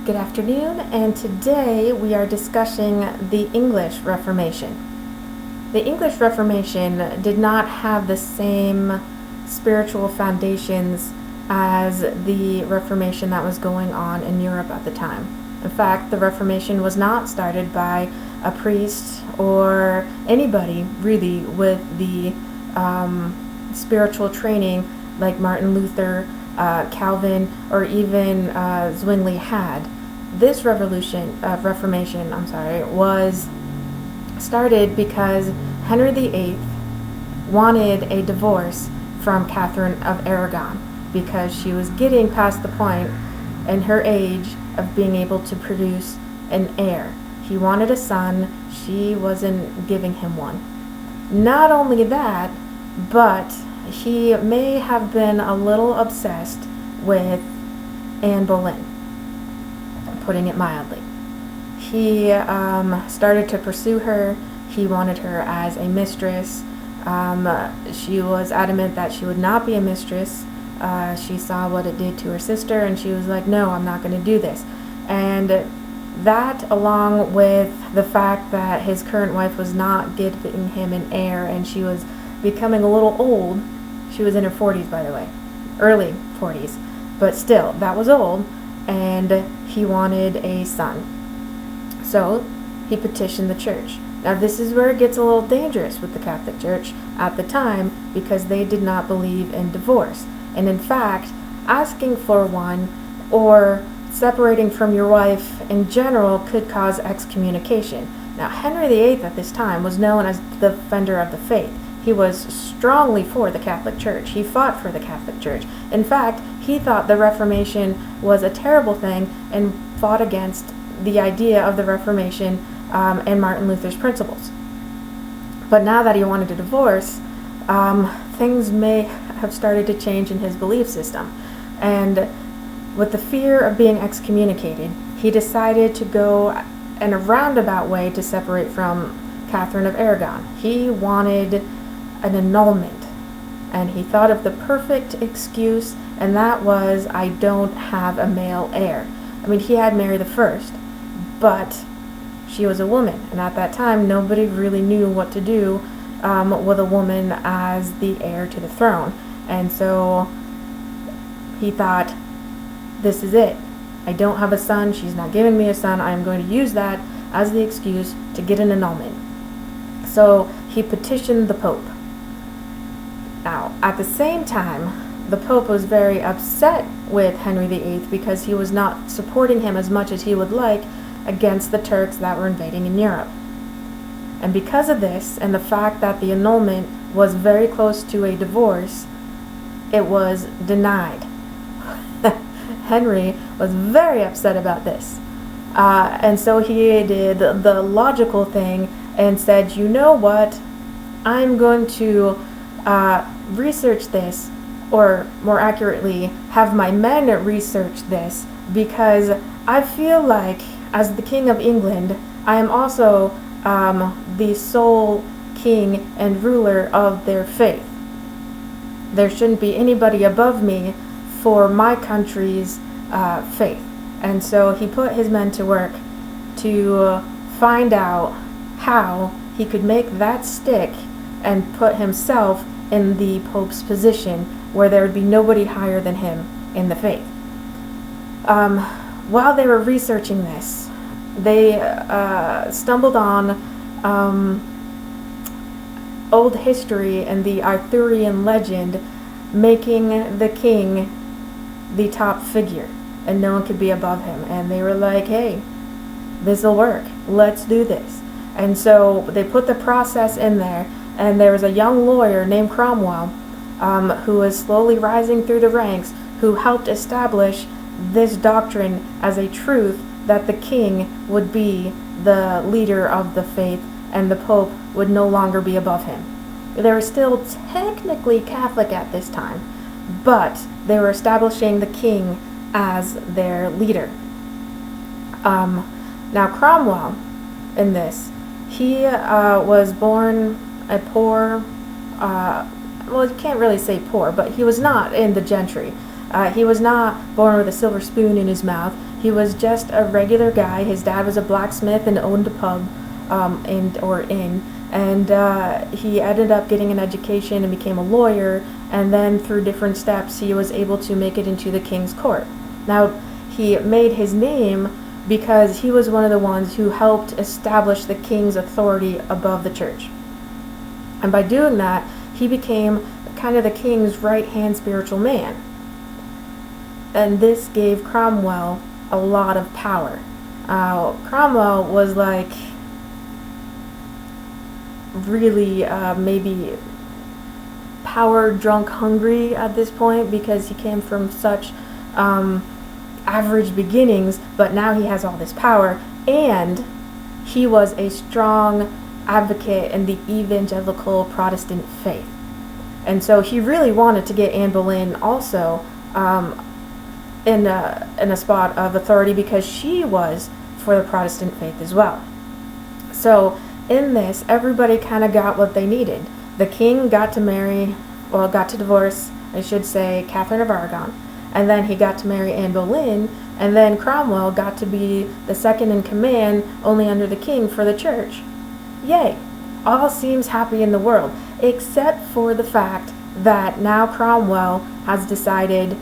Good afternoon, and today we are discussing the English Reformation. The English Reformation did not have the same spiritual foundations as the Reformation that was going on in Europe at the time. In fact, the Reformation was not started by a priest or anybody really with the spiritual training like Martin Luther, Calvin, or even Zwingli had. This Reformation, was started because Henry VIII wanted a divorce from Catherine of Aragon because she was getting past the point in her age of being able to produce an heir. He wanted a son, she wasn't giving him one. Not only that, but he may have been a little obsessed with Anne Boleyn, putting it mildly. He started to pursue her. He wanted her as a mistress. She was adamant that she would not be a mistress. She saw what it did to her sister, and she was like, no, I'm not going to do this. And that, along with the fact that his current wife was not giving him an heir, and she was becoming a little old. She was in her 40s, by the way, early 40s, but still, that was old, and he wanted a son. So he petitioned the church. Now this is where it gets a little dangerous with the Catholic Church at the time, because they did not believe in divorce. And in fact, asking for one or separating from your wife in general could cause excommunication. Now Henry VIII at this time was known as the defender of the faith. He was strongly for the Catholic Church. He fought for the Catholic Church. In fact, he thought the Reformation was a terrible thing and fought against the idea of the Reformation and Martin Luther's principles. But now that he wanted a divorce, things may have started to change in his belief system. And with the fear of being excommunicated, he decided to go in a roundabout way to separate from Catherine of Aragon. He wanted an annulment, and he thought of the perfect excuse, and that was, I don't have a male heir. I mean, he had Mary I, but she was a woman, and at that time nobody really knew what to do with a woman as the heir to the throne. And so he thought, this is it. I don't have a son, she's not giving me a son, I'm going to use that as the excuse to get an annulment. So he petitioned the Pope. Now, at the same time, the Pope was very upset with Henry VIII because he was not supporting him as much as he would like against the Turks that were invading in Europe. And because of this, and the fact that the annulment was very close to a divorce, it was denied. Henry was very upset about this. And so he did the logical thing and said, you know what, I'm going to research this, or more accurately, have my men research this, because I feel like, as the King of England, I am also the sole king and ruler of their faith. There shouldn't be anybody above me for my country's faith. And so he put his men to work to find out how he could make that stick and put himself in the Pope's position where there would be nobody higher than him in the faith. While they were researching this, they stumbled on old history and the Arthurian legend making the king the top figure and no one could be above him. And they were like, hey, this'll work. Let's do this. And so they put the process in there, and there was a young lawyer named Cromwell who was slowly rising through the ranks, who helped establish this doctrine as a truth that the king would be the leader of the faith and the Pope would no longer be above him. They were still technically Catholic at this time, but they were establishing the king as their leader. Now Cromwell, in this, he was born a poor, well, you can't really say poor, but he was not in the gentry. He was not born with a silver spoon in his mouth. He was just a regular guy. His dad was a blacksmith and owned a pub, inn, and he ended up getting an education and became a lawyer, and then through different steps he was able to make it into the king's court. Now, he made his name because he was one of the ones who helped establish the king's authority above the church. And by doing that, he became kind of the king's right-hand spiritual man. And this gave Cromwell a lot of power. Cromwell was like really maybe power drunk hungry at this point, because he came from such average beginnings, but now he has all this power, and he was a strong advocate in the evangelical Protestant faith. And so he really wanted to get Anne Boleyn also in a spot of authority, because she was for the Protestant faith as well. So in this, everybody kind of got what they needed. The king got to divorce, I should say, Catherine of Aragon, and then he got to marry Anne Boleyn, and then Cromwell got to be the second in command, only under the king, for the church. Yay! All seems happy in the world, except for the fact that now Cromwell has decided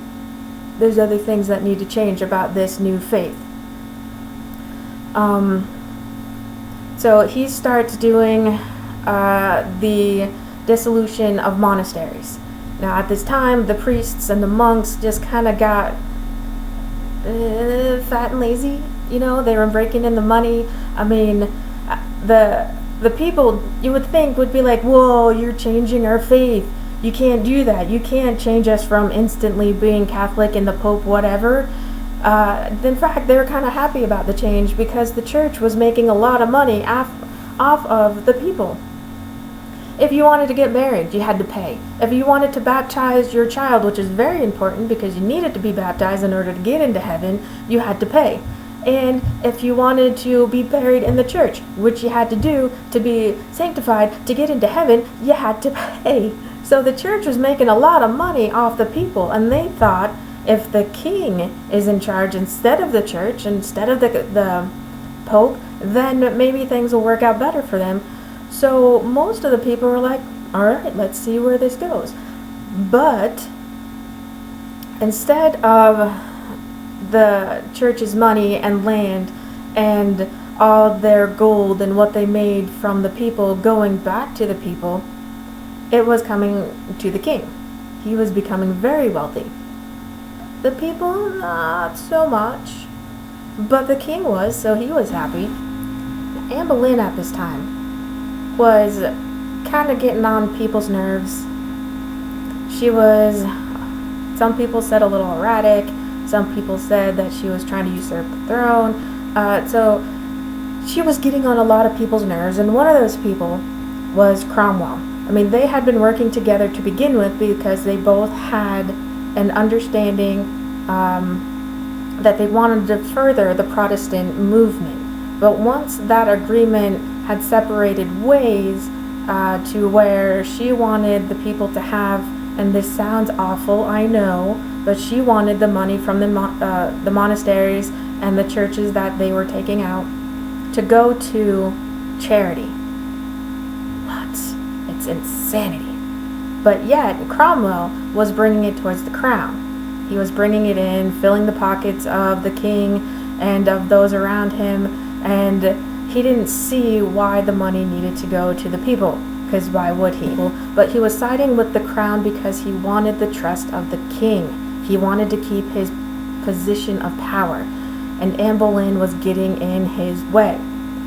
there's other things that need to change about this new faith. So he starts doing the dissolution of monasteries. Now, at this time, the priests and the monks just kind of got fat and lazy. You know, they were breaking in the money. I mean, the people you would think would be like, whoa, you're changing our faith. You can't do that. You can't change us from instantly being Catholic and the Pope, whatever. In fact, they were kind of happy about the change, because the church was making a lot of money off of the people. If you wanted to get married, you had to pay. If you wanted to baptize your child, which is very important because you needed to be baptized in order to get into heaven, you had to pay. And if you wanted to be buried in the church, which you had to do to be sanctified to get into heaven, you had to pay. So the church was making a lot of money off the people, and they thought, if the king is in charge instead of the church, instead of the Pope, then maybe things will work out better for them. So most of the people were like, all right, let's see where this goes. But instead of the church's money and land and all their gold and what they made from the people going back to the people, it was coming to the king. He was becoming very wealthy. The people, not so much. But the king was, so he was happy. Anne Boleyn at this time was kind of getting on people's nerves. She was, some people said, a little erratic. Some people said that she was trying to usurp the throne. So she was getting on a lot of people's nerves, and one of those people was Cromwell. I mean, they had been working together to begin with because they both had an understanding that they wanted to further the Protestant movement. But once that agreement had separated ways to where she wanted the people to have, and this sounds awful, I know, but she wanted the money from the monasteries and the churches that they were taking out to go to charity. What? It's insanity. But yet, Cromwell was bringing it towards the crown. He was bringing it in, filling the pockets of the king and of those around him, and he didn't see why the money needed to go to the people, because why would he? But he was siding with the crown because he wanted the trust of the king. He wanted to keep his position of power, and Anne Boleyn was getting in his way.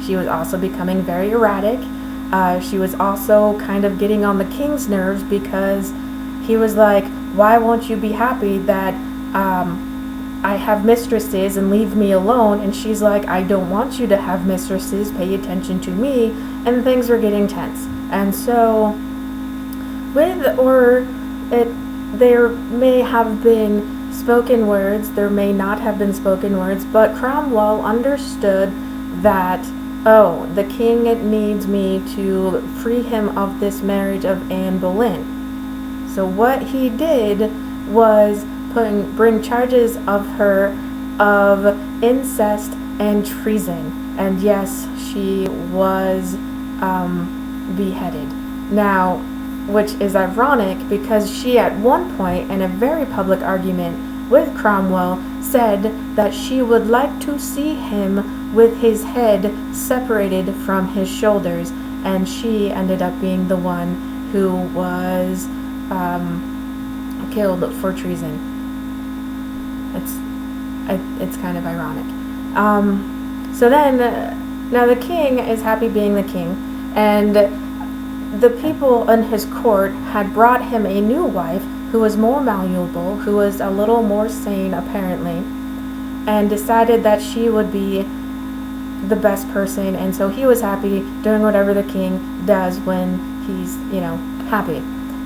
She was also becoming very erratic. She was also kind of getting on the king's nerves because he was like, why won't you be happy that I have mistresses and leave me alone? And she's like, I don't want you to have mistresses, pay attention to me. And things were getting tense. And so there may have been spoken words, there may not have been spoken words, but Cromwell understood that, oh, the king needs me to free him of this marriage of Anne Boleyn. So what he did was bring charges of her of incest and treason. And yes, she was beheaded. Now, which is ironic because she at one point in a very public argument with Cromwell said that she would like to see him with his head separated from his shoulders, and she ended up being the one who was killed for treason. It's kind of ironic. So then, now the king is happy being the king, and the people in his court had brought him a new wife who was more malleable, who was a little more sane apparently, and decided that she would be the best person, and so he was happy doing whatever the king does when he's, happy.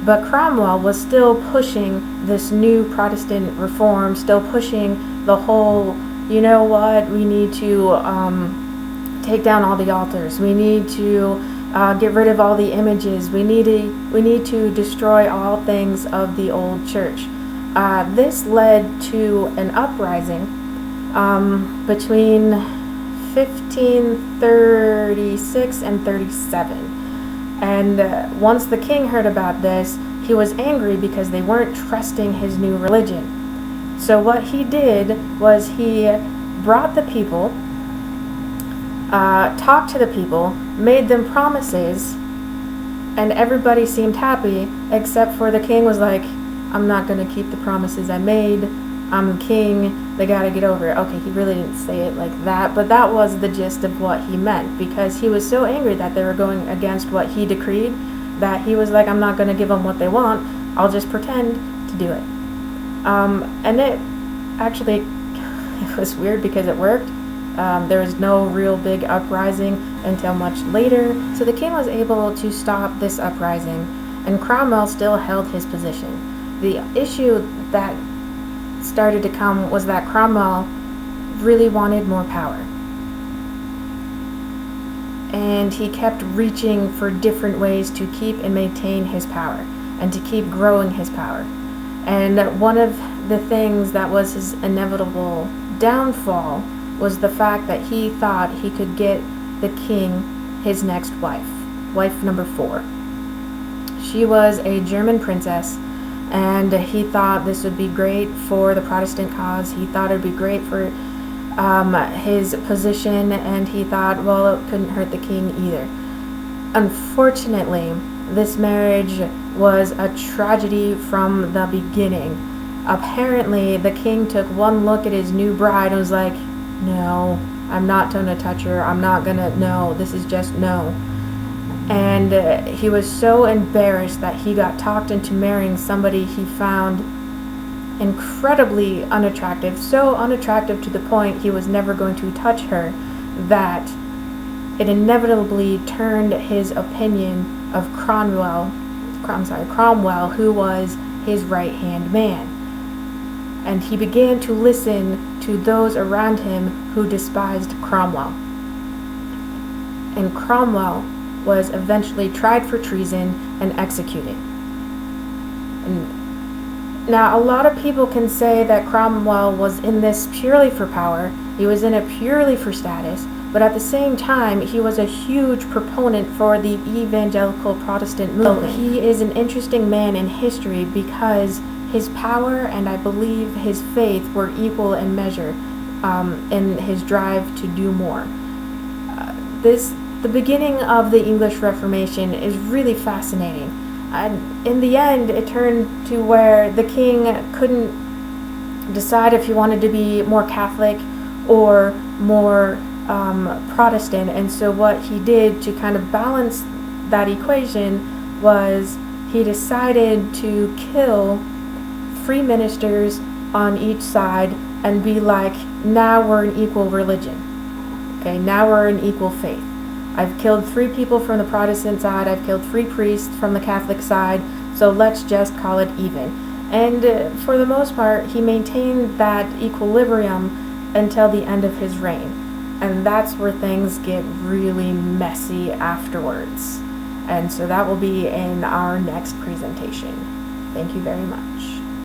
But Cromwell was still pushing this new Protestant reform, still pushing the whole, we need to take down all the altars. We need to get rid of all the images. We need to destroy all things of the old church. This led to an uprising between 1536 and 37. And once the king heard about this, he was angry because they weren't trusting his new religion. So what he did was he brought the people, talked to the people, made them promises, and everybody seemed happy, except for the king was like, I'm not going to keep the promises I made. I'm the king. They got to get over it. Okay, he really didn't say it like that, but that was the gist of what he meant, because he was so angry that they were going against what he decreed that he was like, I'm not going to give them what they want. I'll just pretend to do it. And it actually, it was weird because it worked. There was no real big uprising until much later. So the king was able to stop this uprising, and Cromwell still held his position. The issue that started to come was that Cromwell really wanted more power. And he kept reaching for different ways to keep and maintain his power and to keep growing his power. And one of the things that was his inevitable downfall was the fact that he thought he could get the king his next wife, wife number 4. She was a German princess, and he thought this would be great for the Protestant cause. He thought it would be great for his position, and he thought, well, it couldn't hurt the king either. Unfortunately, this marriage was a tragedy from the beginning. Apparently, the king took one look at his new bride and was like, no, I'm not going to touch her. I'm not going to, no, this is just no. And he was so embarrassed that he got talked into marrying somebody he found incredibly unattractive, so unattractive to the point he was never going to touch her, that it inevitably turned his opinion of Cromwell, who was his right-hand man. And he began to listen to those around him who despised Cromwell. And Cromwell was eventually tried for treason and executed. And now, a lot of people can say that Cromwell was in this purely for power. He was in it purely for status. But at the same time, he was a huge proponent for the evangelical Protestant movement. So he is an interesting man in history because his power and I believe his faith were equal in measure in his drive to do more. The beginning of the English Reformation is really fascinating. In the end, it turned to where the king couldn't decide if he wanted to be more Catholic or more Protestant, and so what he did to kind of balance that equation was he decided to kill 3 ministers on each side and be like, now we're an equal religion. Okay, now we're an equal faith. I've killed 3 people from the Protestant side, I've killed 3 priests from the Catholic side, so let's just call it even. And for the most part, he maintained that equilibrium until the end of his reign. And that's where things get really messy afterwards. And so that will be in our next presentation. Thank you very much.